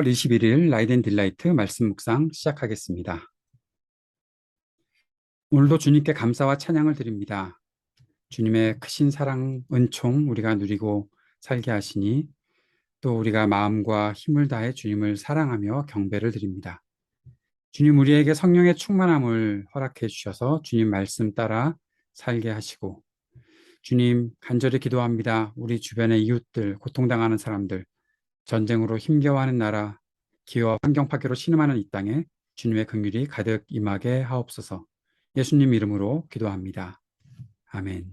5월 21일 라이드 앤 딜라이트 말씀 묵상 시작하겠습니다. 오늘도 주님께 감사와 찬양을 드립니다. 주님의 크신 사랑, 은총 우리가 누리고 살게 하시니 또 우리가 마음과 힘을 다해 주님을 사랑하며 경배를 드립니다. 주님 우리에게 성령의 충만함을 허락해 주셔서 주님 말씀 따라 살게 하시고 주님 간절히 기도합니다. 우리 주변의 이웃들, 고통당하는 사람들, 전쟁으로 힘겨워하는 나라, 기후와 환경 파괴로 신음하는 이 땅에 주님의 긍휼이 가득 임하게 하옵소서. 예수님 이름으로 기도합니다. 아멘.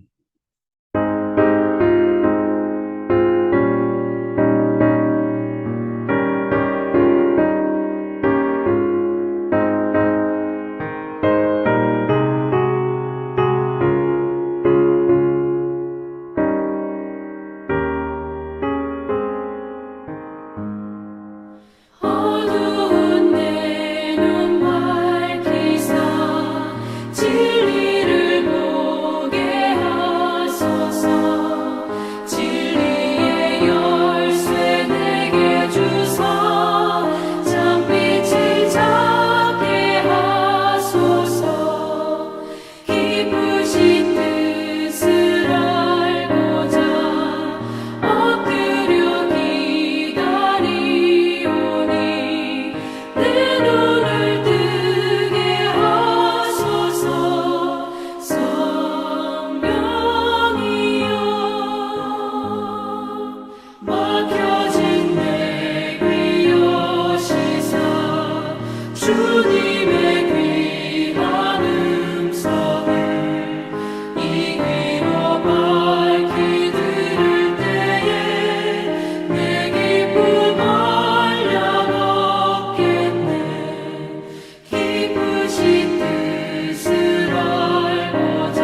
어두운 내 눈 밝히사 진리를 보게 하소서. 진리의 열쇠 내게 주사 장빛을 찾게 하소서. 기쁘신 뜻을 알고자 엎드려 기다리오니 내 눈을 뜨게 하소서. 성령이여 막혀진 내 귀 여시사 주님의 귀한 음성을 이 귀로 밝히 들을 때에 내 기쁨 한량 없겠네. 기쁘신 뜻을 알고자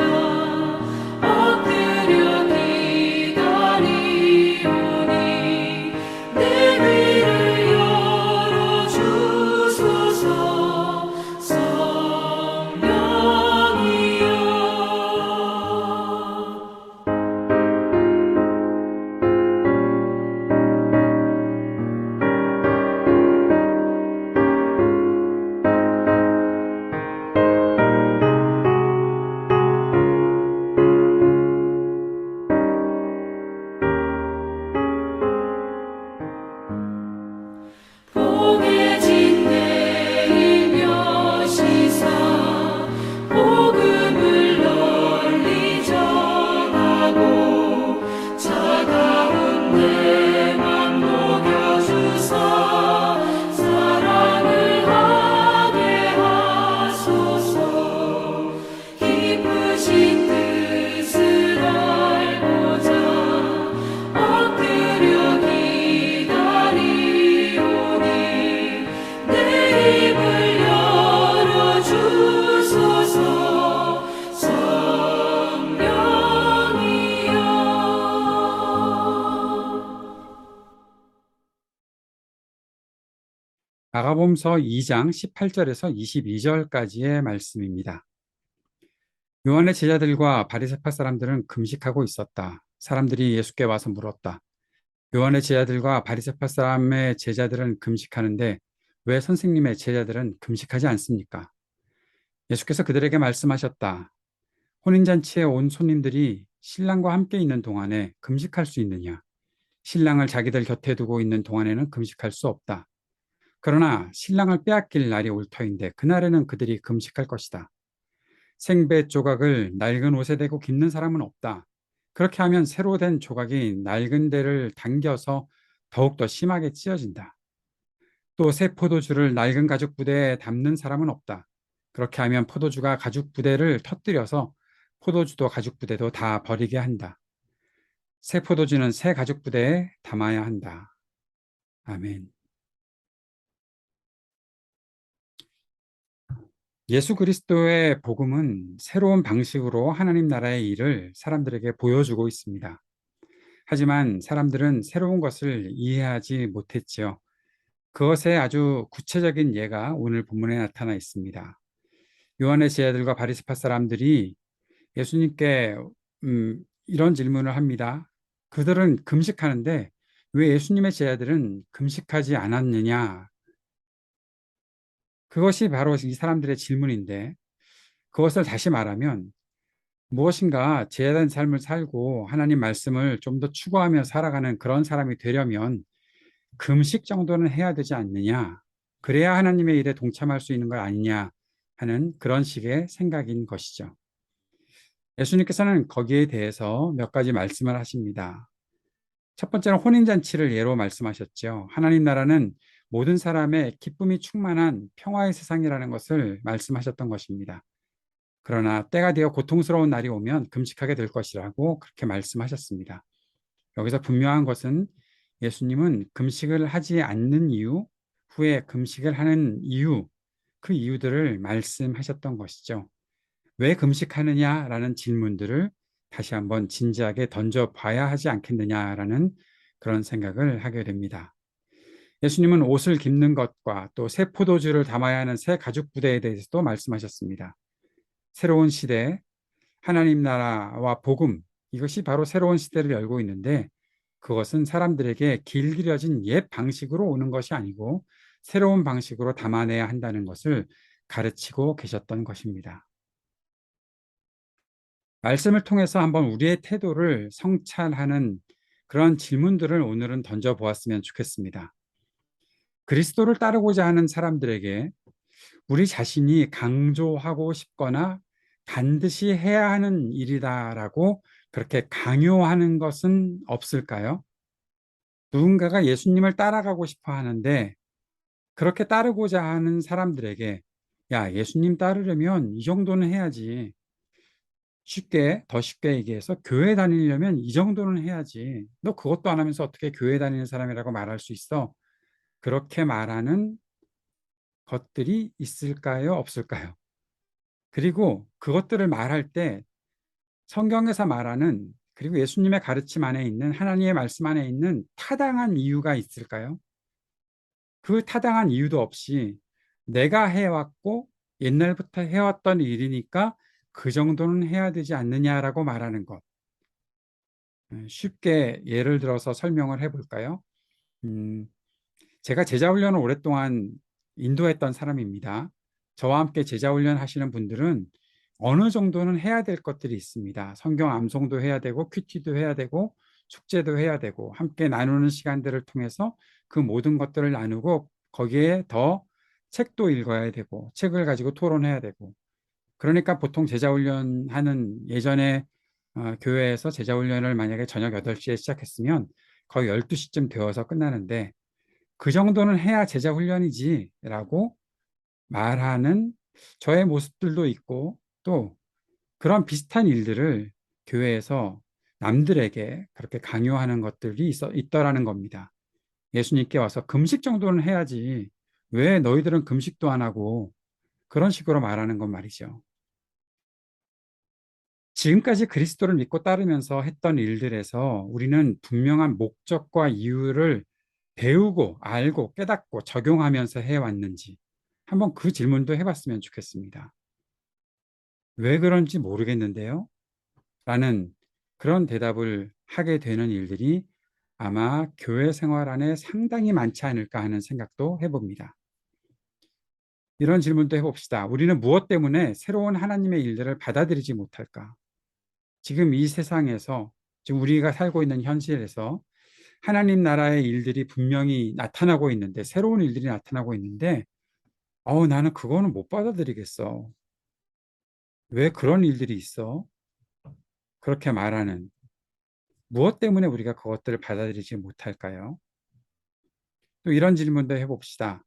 엎드려 기다리오니 내 귀를 열어주소서. 성령이여 봉해진 내 일며시사 복음을 널리 전하고 차가운 내 맘 녹여주사 사랑을 하게 하소서. 기쁘신 뜻을 알고자 엎드려 기다리오니 내 입을 열어주소서. 성령이여 마가복음서 2장 18절에서 22절까지의 말씀입니다. 요한의 제자들과 바리새파 사람들은 금식하고 있었다. 사람들이 예수께 와서 물었다. 요한의 제자들과 바리새파 사람의 제자들은 금식하는데 왜 선생님의 제자들은 금식하지 않습니까? 예수께서 그들에게 말씀하셨다. 혼인잔치에 온 손님들이 신랑과 함께 있는 동안에 금식할 수 있느냐? 신랑을 자기들 곁에 두고 있는 동안에는 금식할 수 없다. 그러나 신랑을 빼앗길 날이 올 터인데 그날에는 그들이 금식할 것이다. 생배 조각을 낡은 옷에 대고 깁는 사람은 없다. 그렇게 하면 새로 된 조각이 낡은 데를 당겨서 더욱더 심하게 찢어진다. 또 새 포도주를 낡은 가죽 부대에 담는 사람은 없다. 그렇게 하면 포도주가 가죽 부대를 터뜨려서 포도주도 가죽 부대도 다 버리게 한다. 새 포도주는 새 가죽 부대에 담아야 한다. 아멘. 예수 그리스도의 복음은 새로운 방식으로 하나님 나라의 일을 사람들에게 보여주고 있습니다. 하지만 사람들은 새로운 것을 이해하지 못했지요. 그것의 아주 구체적인 예가 오늘 본문에 나타나 있습니다. 요한의 제자들과 바리새파 사람들이 예수님께 이런 질문을 합니다. 그들은 금식하는데 왜 예수님의 제자들은 금식하지 않았느냐? 그것이 바로 이 사람들의 질문인데, 그것을 다시 말하면 무엇인가 제자된 삶을 살고 하나님 말씀을 좀 더 추구하며 살아가는 그런 사람이 되려면 금식 정도는 해야 되지 않느냐? 그래야 하나님의 일에 동참할 수 있는 것 아니냐 하는 그런 식의 생각인 것이죠. 예수님께서는 거기에 대해서 몇 가지 말씀을 하십니다. 첫 번째는 혼인잔치를 예로 말씀하셨죠. 하나님 나라는 모든 사람의 기쁨이 충만한 평화의 세상이라는 것을 말씀하셨던 것입니다. 그러나 때가 되어 고통스러운 날이 오면 금식하게 될 것이라고 그렇게 말씀하셨습니다. 여기서 분명한 것은 예수님은 금식을 하지 않는 이유, 후에 금식을 하는 이유, 그 이유들을 말씀하셨던 것이죠. 왜 금식하느냐라는 질문들을 다시 한번 진지하게 던져봐야 하지 않겠느냐라는 그런 생각을 하게 됩니다. 예수님은 옷을 깁는 것과 또 새 포도주를 담아야 하는 새 가죽 부대에 대해서도 말씀하셨습니다. 새로운 시대, 하나님 나라와 복음, 이것이 바로 새로운 시대를 열고 있는데 그것은 사람들에게 길들여진 옛 방식으로 오는 것이 아니고 새로운 방식으로 담아내야 한다는 것을 가르치고 계셨던 것입니다. 말씀을 통해서 한번 우리의 태도를 성찰하는 그런 질문들을 오늘은 던져보았으면 좋겠습니다. 그리스도를 따르고자 하는 사람들에게 우리 자신이 강조하고 싶거나 반드시 해야 하는 일이다라고 그렇게 강요하는 것은 없을까요? 누군가가 예수님을 따라가고 싶어 하는데 그렇게 따르고자 하는 사람들에게 야, 예수님 따르려면 이 정도는 해야지. 더 쉽게 얘기해서 교회 다니려면 이 정도는 해야지. 너 그것도 안 하면서 어떻게 교회 다니는 사람이라고 말할 수 있어? 그렇게 말하는 것들이 있을까요? 없을까요? 그리고 그것들을 말할 때 성경에서 말하는 그리고 예수님의 가르침 안에 있는 하나님의 말씀 안에 있는 타당한 이유가 있을까요? 그 타당한 이유도 없이 내가 해왔고 옛날부터 해왔던 일이니까 그 정도는 해야 되지 않느냐라고 말하는 것. 쉽게 예를 들어서 설명을 해볼까요? 음, 제가 제자훈련을 오랫동안 인도했던 사람입니다. 저와 함께 제자훈련 하시는 분들은 어느 정도는 해야 될 것들이 있습니다. 성경 암송도 해야 되고 큐티도 해야 되고 숙제도 해야 되고 함께 나누는 시간들을 통해서 그 모든 것들을 나누고 거기에 더 책도 읽어야 되고 책을 가지고 토론해야 되고 그러니까 보통 제자훈련하는 예전에 교회에서 제자훈련을 만약에 저녁 8시에 시작했으면 거의 12시쯤 되어서 끝나는데 그 정도는 해야 제자훈련이지라고 말하는 저의 모습들도 있고 또 그런 비슷한 일들을 교회에서 남들에게 그렇게 강요하는 것들이 있더라는 겁니다. 예수님께 와서 금식 정도는 해야지 왜 너희들은 금식도 안 하고 그런 식으로 말하는 건 말이죠. 지금까지 그리스도를 믿고 따르면서 했던 일들에서 우리는 분명한 목적과 이유를 배우고 알고 깨닫고 적용하면서 해왔는지 한번 그 질문도 해봤으면 좋겠습니다. 왜 그런지 모르겠는데요? 라는 그런 대답을 하게 되는 일들이 아마 교회 생활 안에 상당히 많지 않을까 하는 생각도 해봅니다. 이런 질문도 해봅시다. 우리는 무엇 때문에 새로운 하나님의 일들을 받아들이지 못할까? 지금 이 세상에서, 지금 우리가 살고 있는 현실에서 하나님 나라의 일들이 분명히 나타나고 있는데, 새로운 일들이 나타나고 있는데, 나는 그거는 못 받아들이겠어. 왜 그런 일들이 있어? 그렇게 말하는 무엇 때문에 우리가 그것들을 받아들이지 못할까요? 또 이런 질문도 해봅시다.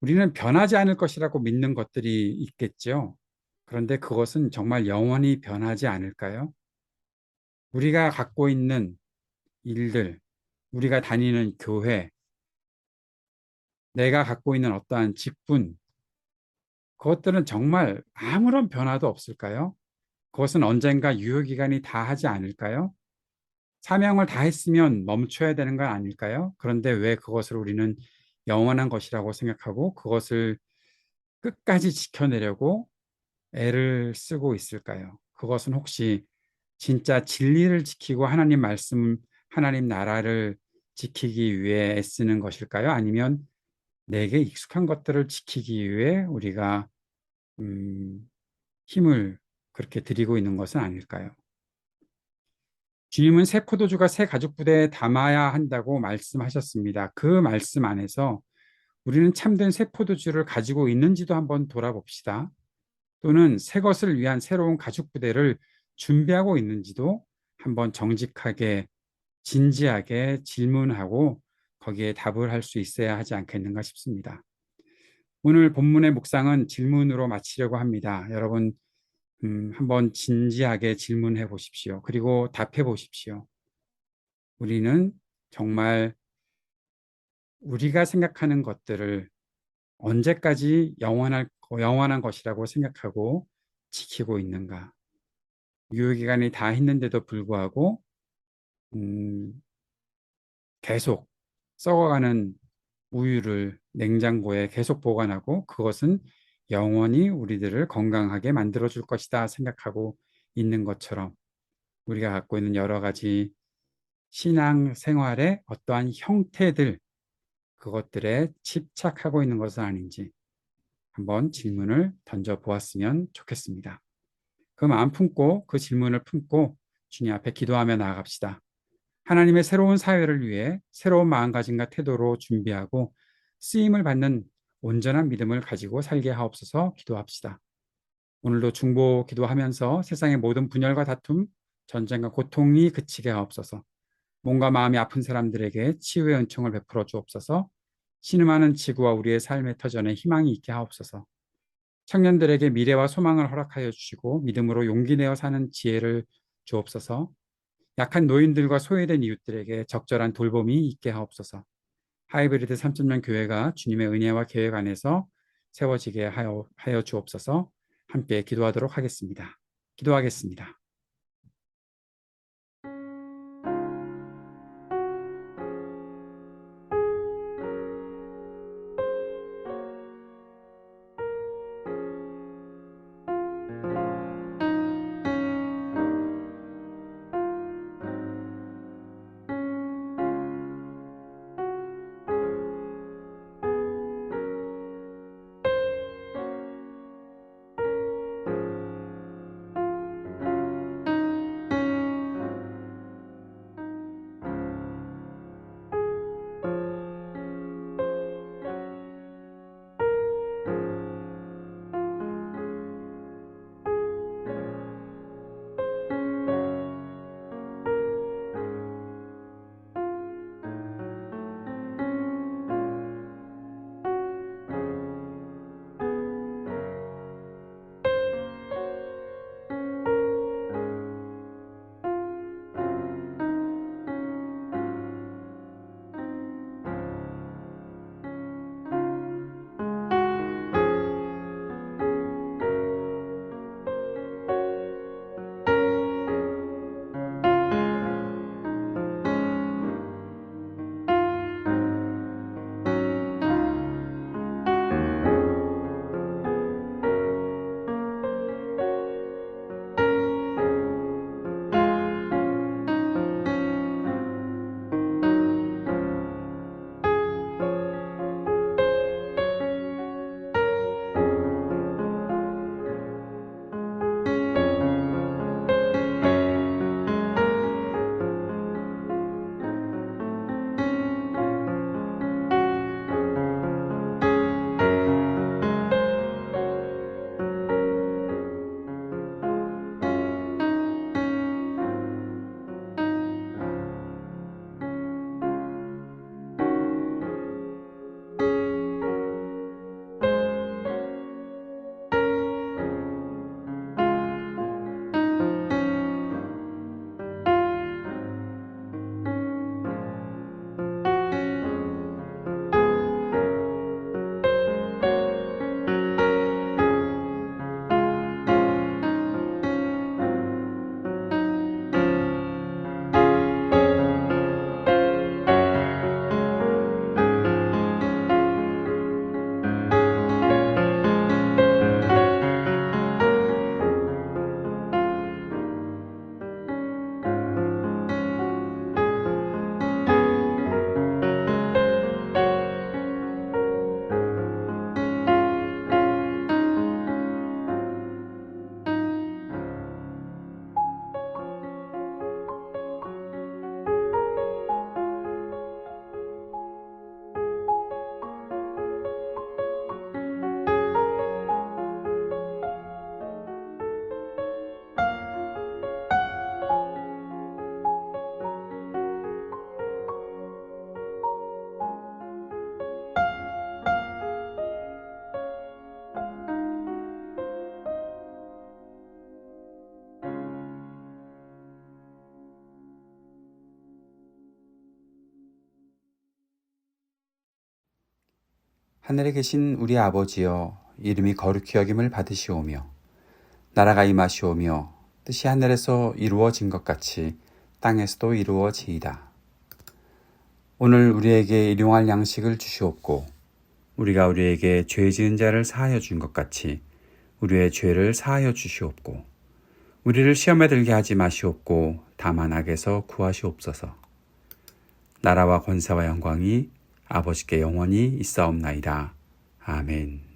우리는 변하지 않을 것이라고 믿는 것들이 있겠죠. 그런데 그것은 정말 영원히 변하지 않을까요? 우리가 갖고 있는 일들, 우리가 다니는 교회, 내가 갖고 있는 어떠한 직분, 그것들은 정말 아무런 변화도 없을까요? 그것은 언젠가 유효기간이 다 하지 않을까요? 사명을 다 했으면 멈춰야 되는 건 아닐까요? 그런데 왜 그것을 우리는 영원한 것이라고 생각하고 그것을 끝까지 지켜내려고 애를 쓰고 있을까요? 그것은 혹시 진짜 진리를 지키고 하나님 말씀, 하나님 나라를 지키기 위해 애쓰는 것일까요? 아니면 내게 익숙한 것들을 지키기 위해 우리가 힘을 그렇게 들이고 있는 것은 아닐까요? 주님은 새 포도주가 새 가죽 부대에 담아야 한다고 말씀하셨습니다. 그 말씀 안에서 우리는 참된 새 포도주를 가지고 있는지도 한번 돌아봅시다. 또는 새 것을 위한 새로운 가죽 부대를 준비하고 있는지도 한번 정직하게 진지하게 질문하고 거기에 답을 할 수 있어야 하지 않겠는가 싶습니다. 오늘 본문의 묵상은 질문으로 마치려고 합니다. 여러분 한번 진지하게 질문해 보십시오. 그리고 답해 보십시오. 우리는 정말 우리가 생각하는 것들을 언제까지 영원한 것이라고 생각하고 지키고 있는가? 유효기간이 다 했는데도 불구하고 음, 계속 썩어가는 우유를 냉장고에 계속 보관하고 그것은 영원히 우리들을 건강하게 만들어줄 것이다 생각하고 있는 것처럼 우리가 갖고 있는 여러 가지 신앙 생활의 어떠한 형태들 그것들에 집착하고 있는 것은 아닌지 한번 질문을 던져 보았으면 좋겠습니다. 그 마음 품고 그 질문을 품고 주님 앞에 기도하며 나아갑시다. 하나님의 새로운 사회를 위해 새로운 마음가짐과 태도로 준비하고 쓰임을 받는 온전한 믿음을 가지고 살게 하옵소서 기도합시다. 오늘도 중보 기도하면서 세상의 모든 분열과 다툼, 전쟁과 고통이 그치게 하옵소서. 몸과 마음이 아픈 사람들에게 치유의 은총을 베풀어 주옵소서. 신음하는 지구와 우리의 삶의 터전에 희망이 있게 하옵소서. 청년들에게 미래와 소망을 허락하여 주시고 믿음으로 용기 내어 사는 지혜를 주옵소서. 약한 노인들과 소외된 이웃들에게 적절한 돌봄이 있게 하옵소서. 하이브리드 3.0 교회가 주님의 은혜와 계획 안에서 세워지게 하여 주옵소서. 함께 기도하도록 하겠습니다. 기도하겠습니다. 하늘에 계신 우리 아버지여, 이름이 거룩히 여김을 받으시오며 나라가 임하시오며 뜻이 하늘에서 이루어진 것 같이 땅에서도 이루어지이다. 오늘 우리에게 일용할 양식을 주시옵고 우리가 우리에게 죄 지은 자를 사하여 준 것 같이 우리의 죄를 사하여 주시옵고 우리를 시험에 들게 하지 마시옵고 다만 악에서 구하시옵소서. 나라와 권세와 영광이 아버지께 영원히 있사옵나이다. 아멘.